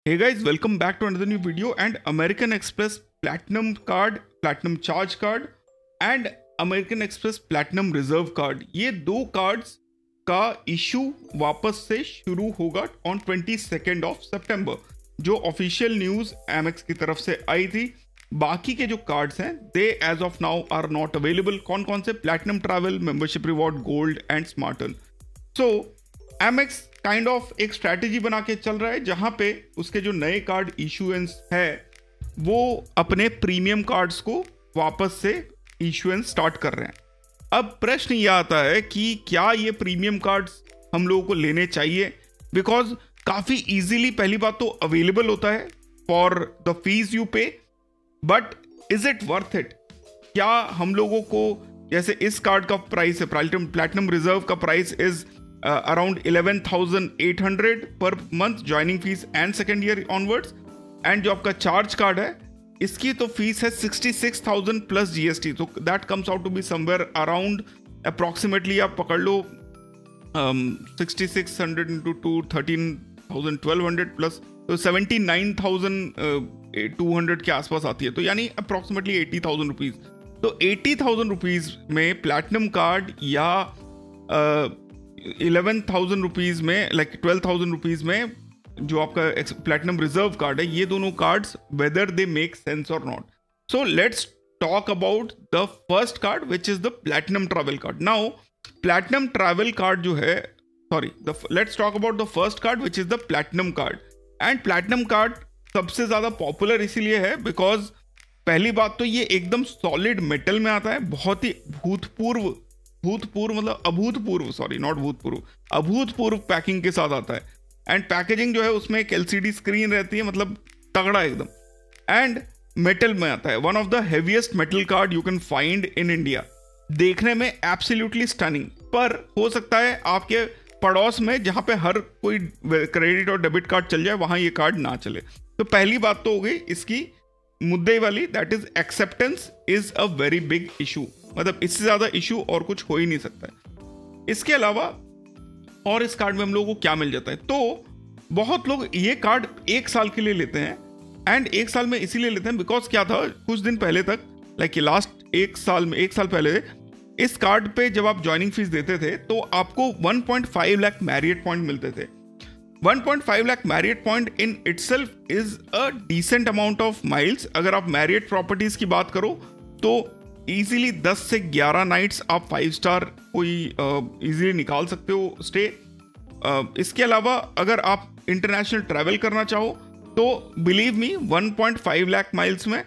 Hey guys, welcome back to another new video. And American Express Platinum card, Platinum Charge card and American Express Platinum Reserve card, ये दो cards का issue वापस से शुरू होगा on 22 of सितंबर, जो official news MX की तरफ से आई थी। बाकी के जो कार्ड्स हैं they as of now are not available. कौन कौन से? Platinum travel, membership reward, gold and SmartEarn. So Amex kind of एक स्ट्रैटेजी बना के चल रहा है जहां पे उसके जो नए कार्ड इशुएंस है वो अपने प्रीमियम कार्ड्स को वापस से इशुएंस स्टार्ट कर रहे हैं। अब प्रश्न ये आता है कि क्या ये प्रीमियम कार्ड्स हम लोगों को लेने चाहिए, बिकॉज काफी इजीली पहली बात तो अवेलेबल होता है फॉर द फीस यू पे, but is it worth it? क्या हम लोगों को, जैसे इस कार्ड का प्राइस है प्लैटिनम रिजर्व का price is around 11,800 per month joining fees and second year onwards, and जो आपका चार्ज कार्ड है इसकी तो फीस है 66,000 प्लस जीएसटी, तो that comes out to be somewhere around approximately आप पकड़ लो 6600 इंटू 13,000 1200 प्लस तो 79,200 के आसपास आती है, तो यानी अप्रॉक्सीमेटली 80,000 रुपीज। तो 80,000 रुपीज में प्लैटिनम कार्ड या 11,000 रुपीज में, लाइक 12,000 रुपीज में जो आपका प्लैटिनम रिजर्व कार्ड है, ये दोनों cards whether they make sense और not. So let's talk about the first card which is the platinum travel card. Now platinum travel card जो है, let's talk about the first card which is the platinum card. And platinum card सबसे ज्यादा popular इसीलिए है because पहली बात तो ये एकदम सॉलिड मेटल में आता है, बहुत ही भूतपूर्व मतलब अभूतपूर्व, सॉरी नॉट भूतपूर्व, अभूतपूर्व पैकिंग के साथ आता है। एंड पैकेजिंग जो है उसमें एक एलसीडी स्क्रीन रहती है, मतलब तगड़ा एकदम, एंड मेटल में आता है। One of the heaviest metal card you can find in India. देखने में एब्सोल्युटली स्टनिंग, पर हो सकता है आपके पड़ोस में जहां पे हर कोई क्रेडिट और डेबिट कार्ड चल जाए वहां ये कार्ड ना चले। तो पहली बात तो हो गई इसकी मुद्दे वाली, that is acceptance is a very big issue, मतलब इससे ज्यादा इशू और कुछ हो ही नहीं सकता है। इसके अलावा और इस कार्ड में हम लोगों को क्या मिल जाता है, तो बहुत लोग ये कार्ड 1 साल के लिए लेते हैं, एंड 1 साल में इसीलिए लेते हैं बिकॉज क्या था, कुछ दिन पहले तक, लाइक लास्ट 1 साल पहले इस कार्ड पे जब आप ज्वाइनिंग फीस देते थे तो आपको 1.5 लाख मैरियट पॉइंट मिलते थे। 1.5 lakh Marriott point in itself is a decent amount of miles. अगर आप मैरियट प्रॉपर्टीज की बात करो तो इजीली 10 से 11 नाइट्स आप 5 स्टार कोई इजीली निकाल सकते हो स्टे। इसके अलावा अगर आप इंटरनेशनल ट्रैवल करना चाहो तो बिलीव मी 1.5 लाख माइल्स में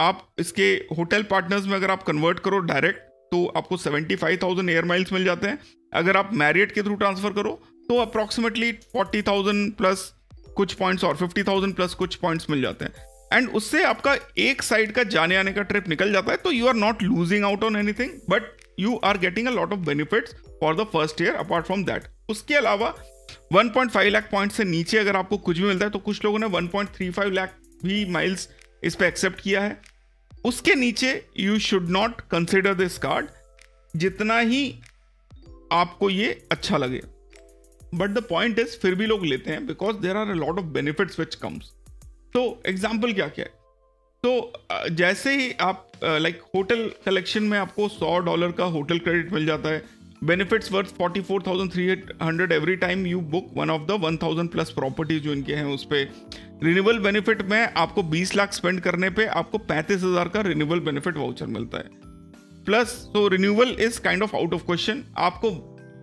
आप इसके होटल पार्टनर्स में अगर आप कन्वर्ट करो डायरेक्ट तो आपको 75,000 एयर माइल्स मिल जाते हैं। अगर आप मैरियट के थ्रू ट्रांसफर करो तो अप्रॉक्सीमेटली 40,000 प्लस कुछ पॉइंट्स और 50,000 प्लस कुछ पॉइंट्स मिल जाते हैं, एंड उससे आपका एक साइड का जाने आने का ट्रिप निकल जाता है। तो you are not losing out on anything, but you are getting a lot of benefits for the first year apart from that. उसके अलावा 1.5 लाख पॉइंट से नीचे अगर आपको कुछ भी मिलता है तो कुछ लोगों ने 1.35 लाख भी माइल्स इस पे एक्सेप्ट किया है। उसके नीचे you should not consider this card, जितना ही आपको ये अच्छा लगे, बट द पॉइंट इज फिर भी लोग लेते हैं because there are a lot of benefits which comes. तो एग्जाम्पल क्या क्या है, तो जैसे ही आप लाइक होटल कलेक्शन में आपको $100 का होटल क्रेडिट मिल जाता है, benefits worth 44,300 every time you book one of the 1,000 plus properties जो इनके हैं उस पर। रिन्यूअल बेनिफिट में आपको 20 लाख स्पेंड करने पे आपको 35,000 का रिन्यूअल बेनिफिट वाउचर मिलता है प्लस। तो renewal is kind of out of question. आपको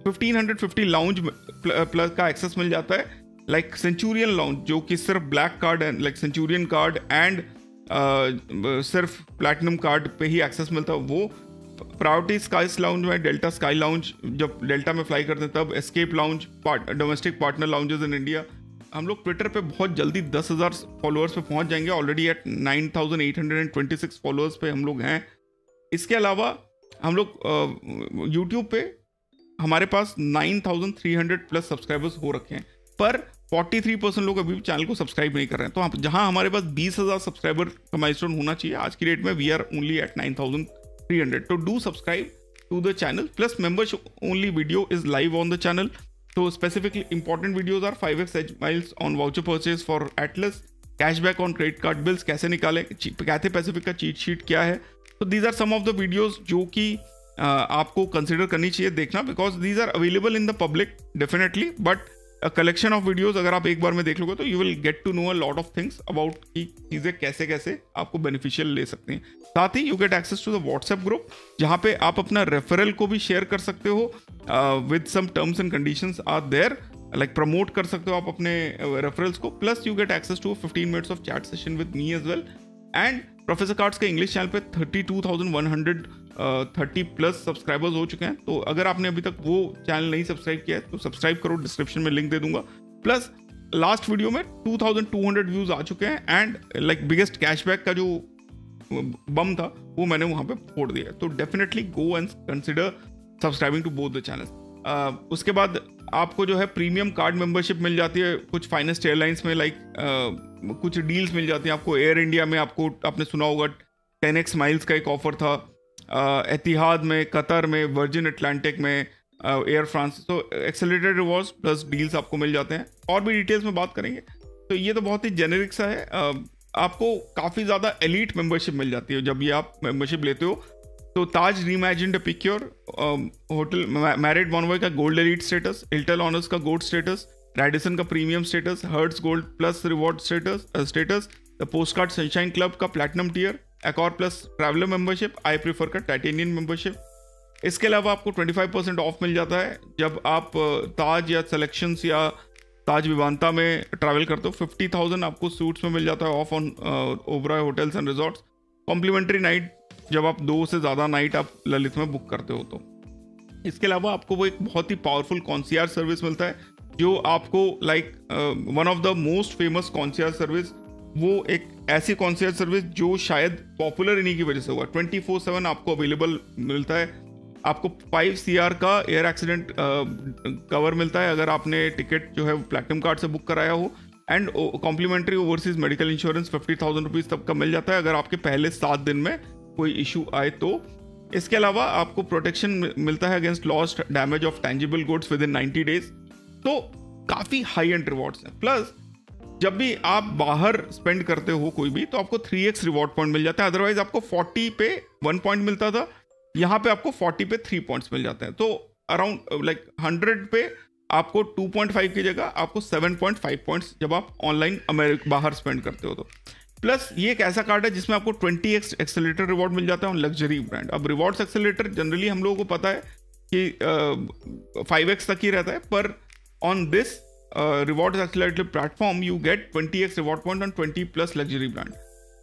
1550 लाउंज प्लस का एक्सेस मिल जाता है, लाइक सेंचुरियन लाउंज जो कि सिर्फ ब्लैक कार्ड है, लाइक सेंचुरियन कार्ड एंड सिर्फ प्लैटिनम कार्ड पे ही एक्सेस मिलता है। वो प्रायोरिटी स्काईस लाउंज में, डेल्टा स्काई लाउंज जब डेल्टा में फ्लाई करते हैं तब, escape lounge, domestic partner lounges in India. हम लोग ट्विटर पे बहुत जल्दी 10,000 फॉलोअर्स पे पहुंच जाएंगे, ऑलरेडी एट 9,826 फॉलोअर्स पे हम लोग हैं। इसके अलावा हम लोग यूट्यूब पे हमारे पास 9,300 प्लस सब्सक्राइबर्स हो रखे हैं, पर 43% लोग अभी भी चैनल को सब्सक्राइब नहीं कर रहे हैं। तो जहां हमारे पास 20,000 सब्सक्राइबर का माइलस्टोन होना चाहिए आज की डेट में, वी आर ओनली एट 9,300। तो do subscribe to the channel, plus membership only video is live on the channel. So specifically important videos are 5x edge miles on voucher purchase for Atlas, cashback on credit card bills कैसे निकालें, Cathay Pacific का cheat sheet क्या है. So these are some of the videos जो कि आपको consider करनी चाहिए देखना, because these are available in the public definitely, but a collection of videos अगर आप एक बार में देख लोगे तो you will get to know a lot of things about कि चीज़ें कैसे कैसे आपको बेनिफिशियल ले सकते हैं. साथ ही you get access to the WhatsApp group जहाँ पे आप अपना रेफरल को भी शेयर कर सकते हो with some terms and conditions are there, like promote कर सकते हो आप अपने रेफरल्स को. Plus you get access to 15 minutes of chat session with me as well. And professor cards के इंग्लिश चैनल पे 32,130 प्लस सब्सक्राइबर्स हो चुके हैं. तो अगर आपने अभी तक वो चैनल नहीं सब्सक्राइब किया है तो सब्सक्राइब करो, डिस्क्रिप्शन में लिंक दे दूंगा. प्लस लास्ट वीडियो में 2,200 व्यूज आ चुके हैं एंड लाइक बिगेस्ट कैशबैक का जो बम था वो मैंने वहाँ पे फोड़ दिया. तो definitely go and consider subscribing to both the channels. उसके बाद आपको जो है प्रीमियम कार्ड मेंबरशिप मिल जाती है कुछ फाइनेस्ट एयरलाइंस में, लाइक कुछ डील्स मिल जाती हैं आपको. एयर इंडिया में आपको, आपने सुना होगा 10x माइल्स का एक ऑफर था, एतिहाद में, कतर में, वर्जिन अटलांटिक में, एयर फ्रांस. तो एक्सेलरेटेड रिवॉर्ड्स प्लस डील्स आपको मिल जाते हैं. और भी डिटेल्स में बात करेंगे. तो ये तो बहुत ही जेनेरिक सा है. आपको काफ़ी ज़्यादा एलीट मेंबरशिप मिल जाती है जब ये आप मेंबरशिप लेते हो. तो Taj reimagined Epicure hotel Marriott Bonvoy का gold elite status, Hilton Honors का गोल्ड स्टेटस, रेडिसन का premium status, Hertz gold plus reward status, the post card sunshine club का platinum tier, Accor plus traveller membership, I prefer का titanium membership. इसके अलावा आपको 25% of मिल जाता है जब आप ताज या सिलेक्शंस या ताज विवांता में ट्रैवल करते हो. 50,000 आपको सूट्स में मिल जाता है off on Oberoi hotels and resorts. Complimentary night जब आप 2 से ज़्यादा नाइट आप ललित में बुक करते हो तो. इसके अलावा आपको वो एक बहुत ही पावरफुल कॉन्सियर्ज सर्विस मिलता है जो आपको like one of the most famous concierge service, वो एक ऐसी कॉन्सियर्ज सर्विस जो शायद पॉपुलर इन्हीं की वजह से हुआ. 24/7 आपको अवेलेबल मिलता है. आपको 5 CR का एयर एक्सीडेंट कवर मिलता है अगर आपने टिकट जो है प्लैटिनम कार्ड से बुक कराया हो. And complimentary overseas medical insurance 50,000 rupees तक का मिल जाता है अगर आपके पहले 7 दिन में कोई इशू आए तो. इसके अलावा आपको प्रोटेक्शन मिलता है against lost damage of tangible goods with in 90 days. तो काफ़ी हाई एंड रिवॉर्ड्स हैं. प्लस जब भी आप बाहर स्पेंड करते हो कोई भी तो आपको 3x रिवॉर्ड पॉइंट मिल जाता है. अदरवाइज आपको 40 पे 1 पॉइंट मिलता था, यहाँ पे आपको 40 पे 3 पॉइंट्स मिल जाते हैं. तो अराउंड लाइक 100 पे आपको 2.5 की जगह आपको 7.5 पॉइंट्स जब आप ऑनलाइन अमेरिका बाहर स्पेंड करते हो तो. प्लस ये एक ऐसा कार्ड है जिसमें आपको 20x एक्सेलरेटर रिवॉर्ड मिल जाता है ऑन लग्जरी ब्रांड. अब रिवॉर्ड्स एक्सेलरेटर जनरली हम लोगों को पता है कि 5x तक ही रहता है, पर on this rewards accelerator platform you get 20x reward point on 20+ luxury brand.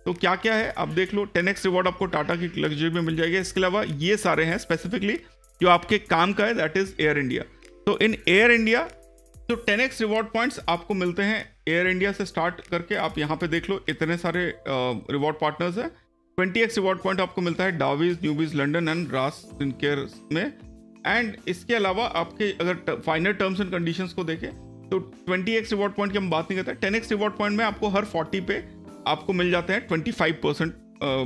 तो क्या क्या है आप देख लो. 10x रिवॉर्ड आपको टाटा की लग्जरी में मिल जाएगा. इसके अलावा ये सारे हैं स्पेसिफिकली जो आपके काम का है, दैट इज एयर इंडिया. तो इन एयर इंडिया तो 10x रिवॉर्ड पॉइंट्स आपको मिलते हैं एयर इंडिया से स्टार्ट करके. आप यहाँ पे देख लो इतने सारे रिवॉर्ड पार्टनर्स हैं. 20x रिवॉर्ड पॉइंट आपको मिलता है डावीज, न्यूबीज, लंडन एंड रास स्किनकेयर में. एंड इसके अलावा आपके अगर फाइनल टर्म्स एंड कंडीशंस को देखें तो 20x रिवॉर्ड पॉइंट की हम बात नहीं करते. 10x रिवॉर्ड पॉइंट में आपको हर 40 पे आपको मिल जाते हैं 25%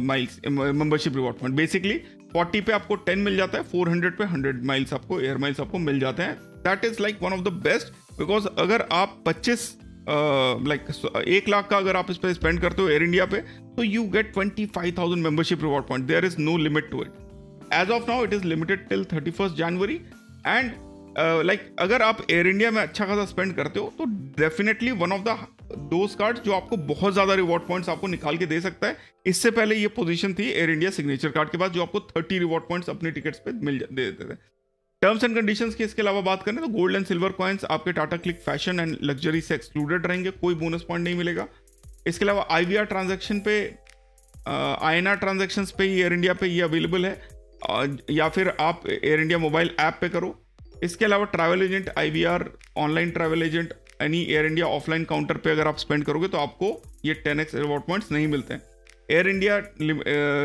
miles membership reward point. Basically 40 पे आपको 10 मिल जाता है, 400 पे 100 माइल्स आपको एयर माइल्स आपको मिल जाते हैं. That is like one of the best, because अगर आप 1 लाख का अगर आप इस पर स्पेंड करते हो एयर इंडिया पे तो you get 25,000 membership reward point. There is no limit to it. As of now it is limited till 31 January. And अगर आप एयर इंडिया में अच्छा खासा स्पेंड करते हो तो definitely one of the those card जो आपको बहुत ज़्यादा रिवॉर्ड पॉइंट्स आपको निकाल के दे सकता है. इससे पहले ये पोजीशन थी एयर इंडिया सिग्नेचर कार्ड के पास जो आपको 30 रिवॉर्ड पॉइंट्स अपने टिकट्स पे दे देते थे. टर्म्स एंड कंडीशंस की इसके अलावा बात करें तो गोल्ड एंड सिल्वर कॉइन्स आपके Tata click fashion and luxury से एक्सक्लूडेड रहेंगे, कोई बोनस पॉइंट नहीं मिलेगा. इसके अलावा IVR ट्रांजैक्शन पे INR ट्रांजैक्शंस पे ही एयर इंडिया पे ये अवेलेबल है, या फिर आप एयर इंडिया मोबाइल ऐप पे करो. इसके अलावा travel agent, IVR online travel agent, any air India offline counter पे अगर आप स्पेंड करोगे तो आपको ये 10x रिवॉर्ड पॉइंट्स नहीं मिलते हैं. Air India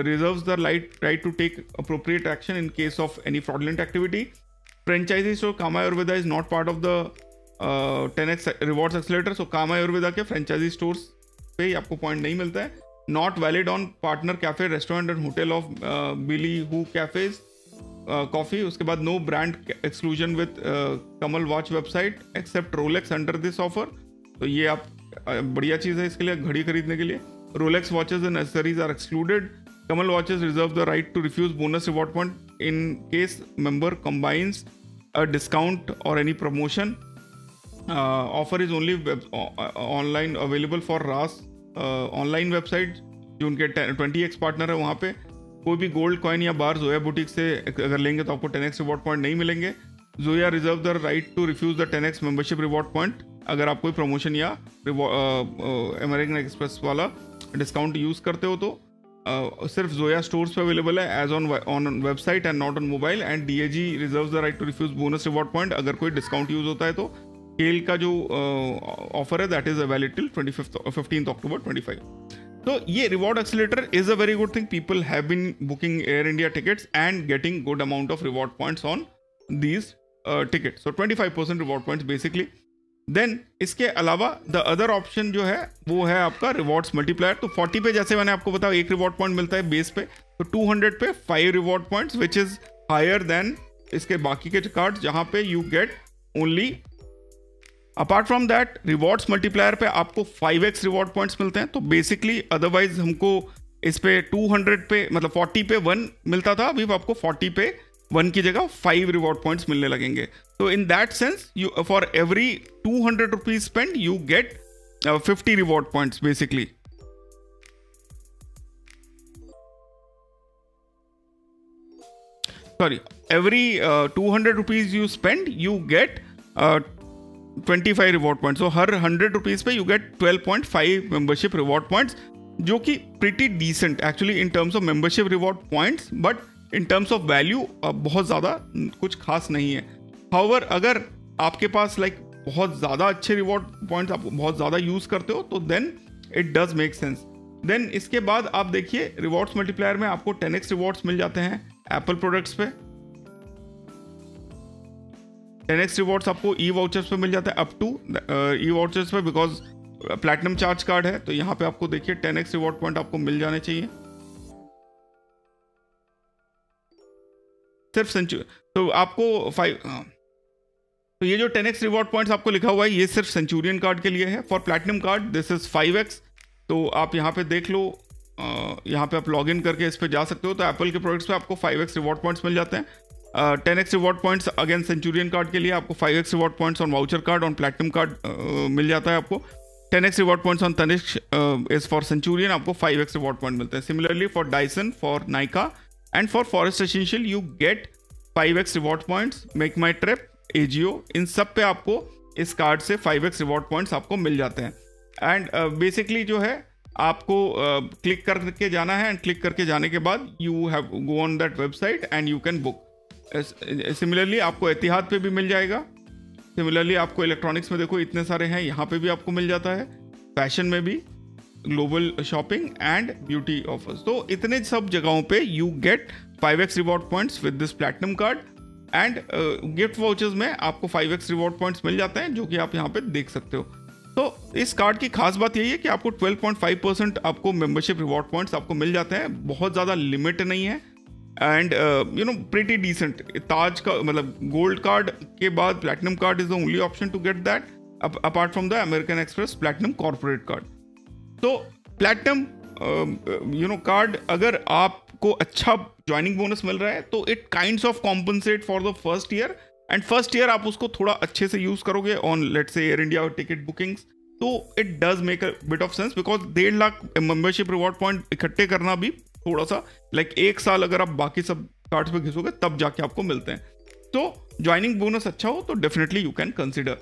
reserves the right to take appropriate action in case of any fraudulent activity. Franchise store Kama Ayurveda is not part of the 10x rewards accelerator. So Kama Ayurveda के फ्रेंचाइजी स्टोर्स पे आपको point नहीं मिलता है. Not valid on partner cafe, restaurant and hotel of billy who cafes coffee, उसके बाद no brand exclusion with Kamal watch website except Rolex under this offer. तो ये आप बढ़िया चीज़ है इसके लिए, घड़ी खरीदने के लिए। Rolex watches and accessories are excluded. Kamal watches reserve the right to refuse bonus reward point in case member combines a discount और any promotion. Offer is only online available for ross online website जो उनके 20x partner है। वहाँ पे कोई भी gold coin या बार Zoya boutique से अगर लेंगे तो आपको 10x रिवॉर्ड पॉइंट नहीं मिलेंगे। Zoya reserve the right to refuse the 10x membership reward point अगर आप कोई प्रमोशन या अमेरिकन एक्सप्रेस वाला डिस्काउंट यूज़ करते हो तो सिर्फ जोया स्टोर्स पे अवेलेबल है as on website and not on mobile. And DAG reserve the right to refuse bonus reward point अगर कोई डिस्काउंट यूज होता है तो। केल का जो ऑफर है that is valid till 15 October 25। तो ये reward accelerator is a very good thing. People have been booking air India tickets and getting good amount of reward points on these tickets. So 25% reward points basically. Then इसके अलावा the other option जो है वो है आपका rewards multiplier. तो 40 पे जैसे मैंने आपको बताया 1 रिवॉर्ड पॉइंट मिलता है बेस पे, तो 200 पे 5 reward points which is higher than इसके बाकी के कार्ड जहां पे you get only. Apart from that rewards multiplier पे आपको 5x रिवॉर्ड पॉइंट्स मिलते हैं। तो बेसिकली अदरवाइज हमको इस पे 200 पे मतलब 40 पे 1 मिलता था, अभी आपको 40 पे 1 की जगह 5 रिवॉर्ड पॉइंट्स मिलने लगेंगे। तो in that sense you for every 200 rupees spend you get 50 reward points basically. Sorry, every 200 rupees you spend, you get 25 reward points. तो हर 100 रुपीज पे you get 12.5 membership reward points, जो कि pretty decent actually in terms of membership reward points, but in terms of value बहुत ज़्यादा कुछ खास नहीं है। हाउएवर अगर आपके पास बहुत ज़्यादा अच्छे रिवॉर्ड पॉइंट्स आप बहुत ज़्यादा यूज़ करते हो तो then it does make sense. Then इसके बाद आप देखिए रिवॉर्ड्स मल्टीप्लायर में आपको 10x रिवॉर्ड्स मिल जाते हैं एप्पल प्रोडक्ट्स पे। 10x रिवॉर्ड्स आपको ई वाउचर्स पे मिल जाता है अप टू ई वाउचर्स पे, बिकॉज प्लैटिनम चार्ज कार्ड है तो यहाँ पे आपको देखिए 10x रिवॉर्ड पॉइंट आपको मिल जाने चाहिए सिर्फ सेंचुरी। तो आपको तो ये जो 10x रिवॉर्ड पॉइंट्स आपको लिखा हुआ है ये सिर्फ सेंचुरियन कार्ड के लिए है। For platinum card this is 5x। तो आप यहाँ पे देख लो, यहाँ पे आप लॉग इन करके इस पे जा सकते हो। तो एप्पल के प्रोडक्ट्स पे आपको 5x रिवॉर्ड पॉइंट्स मिल जाते हैं। 10x reward points again centurion card के लिए आपको 5x reward points on voucher card on platinum card मिल जाता है आपको। 10x reward points on Tanishq is for centurion आपको 5x रिवॉर्ड पॉइंट मिलते हैं। Similarly for Dyson, for Nykaa and for Forest Essentials you get 5x reward points. Make My Trip, Ajio, इन सब पे आपको इस कार्ड से 5x रिवॉर्ड पॉइंट्स आपको मिल जाते हैं। एंड बेसिकली जो है आपको क्लिक करके जाना है एंड क्लिक करके जाने के बाद you have go on that website and you can book. Similarly आपको एतिहाद पे भी मिल जाएगा। सिमिलरली आपको इलेक्ट्रॉनिक्स में देखो इतने सारे हैं, यहाँ पे भी आपको मिल जाता है। फैशन में भी, global shopping and beauty offers, तो इतने सब जगहों पे you get 5x reward points with this platinum card. And gift vouchers में आपको 5x रिवॉर्ड पॉइंट्स मिल जाते हैं, जो कि आप यहाँ पे देख सकते हो। तो इस कार्ड की खास बात यही है कि आपको 12.5% आपको मेंबरशिप रिवॉर्ड पॉइंट्स आपको मिल जाते हैं। बहुत ज़्यादा लिमिट नहीं है and you know pretty decent. Taj का मतलब गोल्ड कार्ड के बाद platinum card is the only option to get that apart from the American Express platinum corporate card. तो प्लैटिनम यू नो कार्ड अगर आपको अच्छा ज्वाइनिंग बोनस मिल रहा है तो it kinds of compensate for the first year. And first year आप उसको थोड़ा अच्छे से यूज करोगे on let's say Air India ticket bookings, तो it does make a bit of sense, because 1.5 lakh membership reward point इकट्ठे करना भी थोड़ा सा एक साल अगर आप बाकी सब कार्ड्स पे घिसोगे तब जाके आपको मिलते हैं। तो ज्वाइनिंग बोनस अच्छा हो तो definitely you can consider.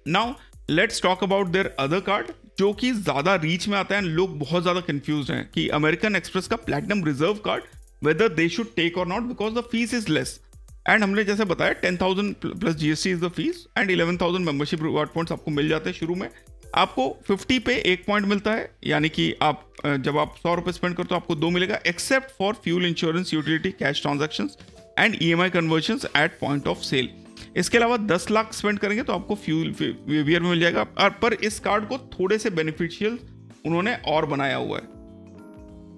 Now let's talk about their other card जो कि ज्यादा रीच में आता है। लोग बहुत ज्यादा कंफ्यूज हैं कि अमेरिकन एक्सप्रेस का platinum reserve card whether they should take और not, because the fees is less. And हमने जैसे बताया 10,000 plus GST is the fees and 11,000 membership reward points आपको मिल जाते हैं। शुरू में आपको 50 पे 1 पॉइंट मिलता है, यानी कि आप जब आप 100 रुपये स्पेंड करते हो आपको 2 मिलेगा, except for fuel insurance, utility, cash transactions and EMI conversions at point of sale. इसके अलावा 10 लाख स्पेंड करेंगे तो आपको फ्यूल वेवियर में मिल जाएगा। और पर इस कार्ड को थोड़े से बेनिफिशियल उन्होंने और बनाया हुआ है।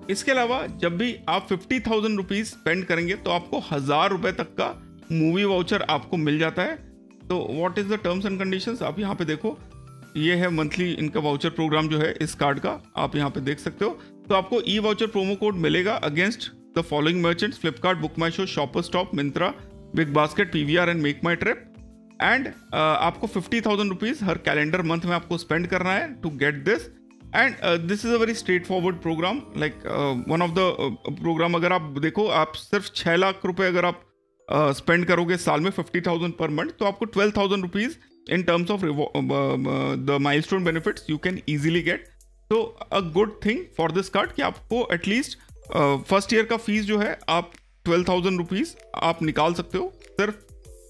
इसके अलावा जब भी आप 50,000 रुपीज स्पेंड करेंगे तो आपको 1,000 रुपए तक का मूवी वाउचर आपको मिल जाता है। तो what is the terms and conditions, आप यहाँ पे देखो, ये है मंथली इनका वाउचर प्रोग्राम जो है इस कार्ड का, आप यहाँ पे देख सकते हो। तो आपको ई वाउचर प्रोमो कोड मिलेगा against the following merchants: Flipkart, book my show, shopper stop, Myntra, big basket, PVR and make My trip. And आपको 50,000 रुपीज हर कैलेंडर मंथ में आपको स्पेंड करना है to get this. And this is a very straightforward program, like one of the program. अगर आप देखो, आप सिर्फ 6 लाख रुपए अगर आप स्पेंड करोगे साल में 50,000 पर मंथ, तो आपको 12,000 rupees in terms of the milestone benefits you can easily get. तो a good thing for this card कि आपको एटलीस्ट फर्स्ट ईयर का फीस जो है आप 12,000 रुपीज आप निकाल सकते हो सिर्फ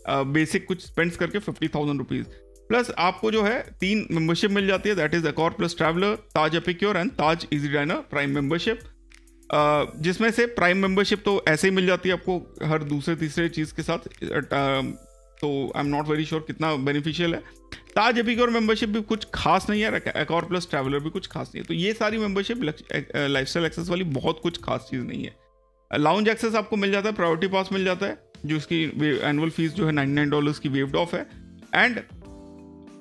बेसिक कुछ स्पेंड्स करके 50,000 रुपीज। प्लस आपको जो है 3 मेंबरशिप मिल जाती है, that is Accor plus traveller, Taj Epicure and Taj EazyDiner prime membership. जिसमें से प्राइम मेंबरशिप तो ऐसे ही मिल जाती है आपको हर दूसरे तीसरे चीज़ के साथ, तो I am not very sure कितना बेनिफिशियल है। ताज एपिक्योर मेंबरशिप भी कुछ खास नहीं है, एकॉर प्लस ट्रैवलर भी कुछ खास नहीं है। तो ये सारी मेंबरशिप लाइफस्टाइल एक्सेस वाली बहुत कुछ खास चीज़ नहीं है। लाउंज एक्सेस आपको मिल जाता है, प्रायोरिटी पास मिल जाता है जो उसकी एनुअल फीस जो है $99 की वेव्ड ऑफ है। एंड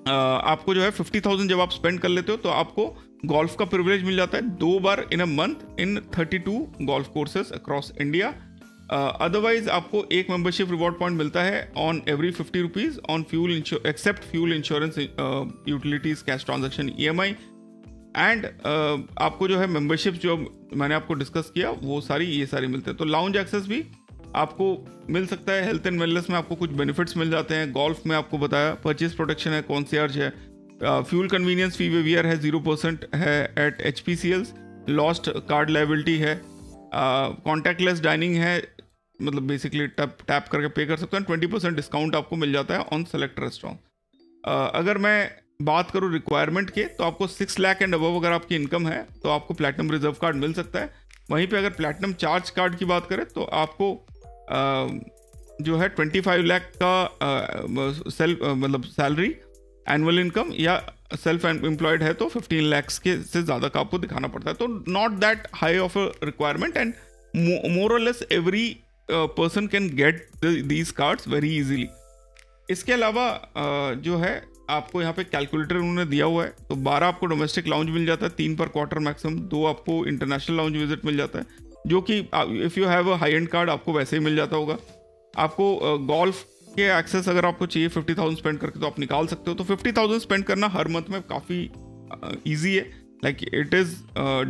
आपको जो है 50,000 जब आप स्पेंड कर लेते हो तो आपको गोल्फ का प्रिविलेज मिल जाता है 2 बार in a month in 32 golf courses across India. Otherwise आपको एक मेंबरशिप रिवॉर्ड पॉइंट मिलता है on every 50 rupees on fuel except fuel insurance, utilities, cash transaction, EMI। And आपको जो है मेंबरशिप जो मैंने आपको डिस्कस किया वो ये सारी मिलते हैं। तो लाउंज एक्सेस भी आपको मिल सकता है। हेल्थ एंड वेलनेस में आपको कुछ बेनिफिट्स मिल जाते हैं। गोल्फ में आपको बताया परचेज प्रोटेक्शन है, कॉन्सियर्ज है, फ्यूल कन्वीनियंस फी वेवियर है, 0% है at HPCLs, lost card liability है, कॉन्टैक्टलेस डाइनिंग है, मतलब बेसिकली टैप करके पे कर सकते हैं। 20% डिस्काउंट आपको मिल जाता है ऑन सेलेक्ट रेस्टोरेंट। अगर मैं बात करूँ रिक्वायरमेंट के, तो आपको 6 लाख एंड अबव अगर आपकी इनकम है तो आपको प्लैटिनम रिजर्व कार्ड मिल सकता है। वहीं पे अगर प्लैटिनम चार्ज कार्ड की बात करें तो आपको जो है 25 लाख का मतलब सैलरी एनुअल इनकम, या सेल्फ एम्प्लॉयड है तो 15 लाख के से ज़्यादा का आपको दिखाना पड़ता है। तो not that high of a requirement and more और less every person can get these cards very easily. इसके अलावा जो है आपको यहाँ पे कैलकुलेटर उन्होंने दिया हुआ है। तो 12 आपको डोमेस्टिक लाउंज मिल जाता है, 3 पर क्वार्टर मैक्सिमम, 2 आपको इंटरनेशनल लाउंज विजिट मिल जाता है, जो कि if you have a high and card आपको वैसे ही मिल जाता होगा। आपको गोल्फ के एक्सेस अगर आपको चाहिए 50,000 स्पेंड करके तो आप निकाल सकते हो। तो 50,000 स्पेंड करना हर मंथ में काफ़ी ईजी है, like it is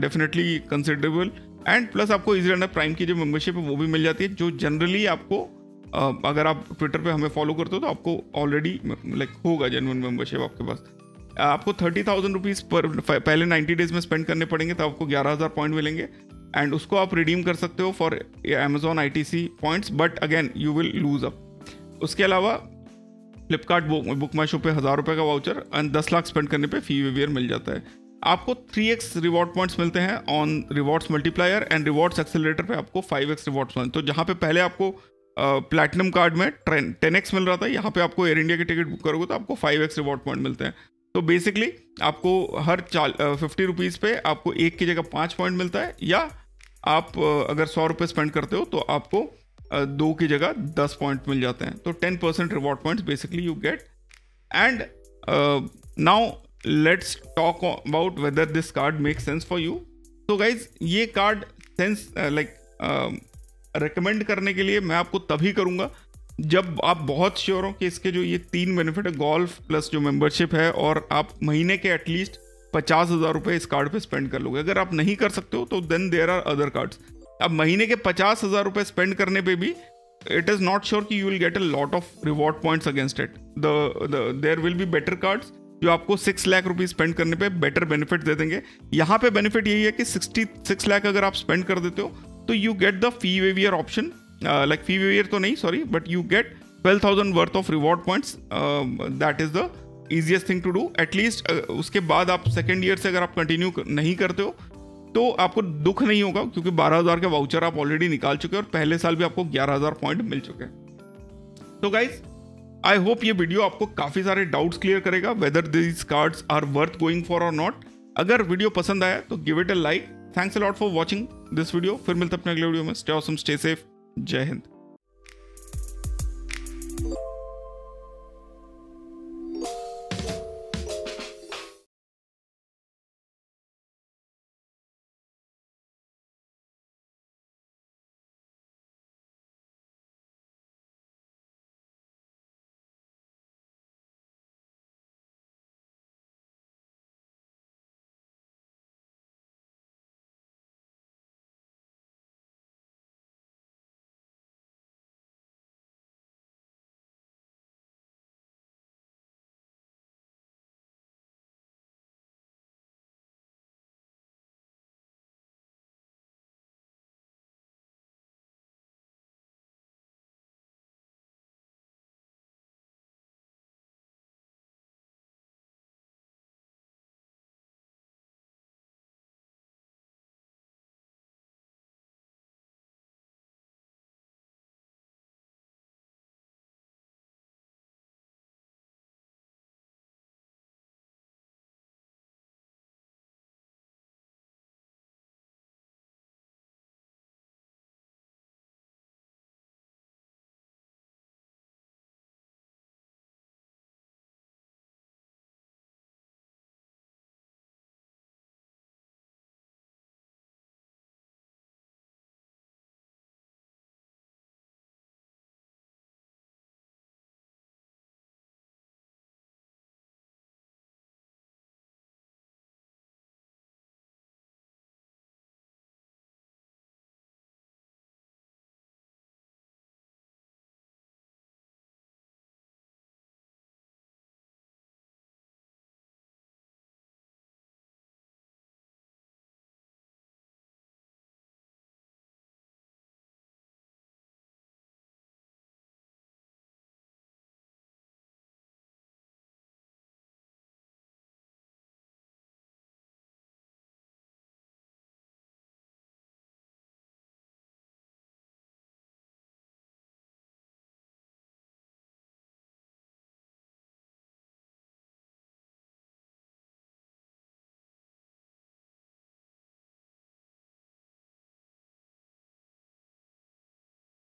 definitely considerable. And plus आपको इजी रनर प्राइम की जो मेंबरशिप है वो भी मिल जाती है, जो जनरली आपको अगर आप ट्विटर पे हमें फॉलो करते हो तो आपको ऑलरेडी लाइक होगा जेन्युइन मेंबरशिप आपके पास। आपको 30,000 रुपीज़ पर पहले 90 डेज में स्पेंड करने पड़ेंगे तो आपको 11,000 पॉइंट मिलेंगे एंड उसको आप रिडीम कर सकते हो for Amazon ITC points, but again you will lose up. उसके अलावा फ्लिपकार्ट बुक माई शो पे 1,000 रुपये का वाउचर एंड 10 लाख स्पेंड करने पे फी वेवियर मिल जाता है। आपको 3x रिवॉर्ड पॉइंट्स मिलते हैं on rewards multiplier and rewards accelerator पे आपको 5x रिवॉर्ड्स पॉइंट। तो जहाँ पे पहले आपको प्लैटिनम कार्ड में 10x मिल रहा था, यहाँ पे आपको एयर इंडिया की टिकट बुक करोगे तो आपको 5x रिवॉर्ड पॉइंट मिलते हैं। तो बेसिकली आपको हर 50 रुपीज़ पे आपको 1 की जगह 5 पॉइंट मिलता है, या आप अगर 100 रुपये स्पेंड करते हो तो आपको 2 की जगह 10 पॉइंट मिल जाते हैं। तो 10% reward points basically you get. And now let's talk about whether this card make sense for you. तो गाइज ये कार्ड सेंस लाइक रिकमेंड करने के लिए मैं आपको तभी करूँगा जब आप बहुत श्योर हो कि इसके जो ये 3 बेनिफिट है, गोल्फ प्लस जो मेंबरशिप है, और आप महीने के एटलीस्ट 50,000 रुपये इस कार्ड पे स्पेंड कर लोगे। अगर आप नहीं कर सकते हो तो then there are other cards. अब महीने के 50,000 रुपये स्पेंड करने पे भी इट इज़ नॉट श्योर कि you will get a lot of reward points against it. There will be better cards जो आपको 6 लाख रुपीज स्पेंड करने पे बेटर बेनिफिट दे देंगे। यहाँ पे बेनिफिट यही है कि 66 लाख अगर आप स्पेंड कर देते हो तो you get the fee waiver option, like fee waiver तो नहीं sorry, but you get 12,000 worth of reward points. That is the easiest thing to do. At least उसके बाद आप सेकेंड ईयर से अगर आप कंटिन्यू नहीं करते हो तो आपको दुख नहीं होगा, क्योंकि 12,000 के वाउचर आप ऑलरेडी निकाल चुके हैं और पहले साल भी आपको 11,000 पॉइंट मिल चुके हैं। तो गाइज आई होप ये वीडियो आपको काफ़ी सारे डाउट्स क्लियर करेगा whether these cards are worth going for और नॉट। अगर वीडियो पसंद आया तो give it a like, thanks a lot for watching this video. फिर मिलते हैं अपने अगले वीडियो में। स्टे ऑसम, स्टे सेफ, जय हिंद।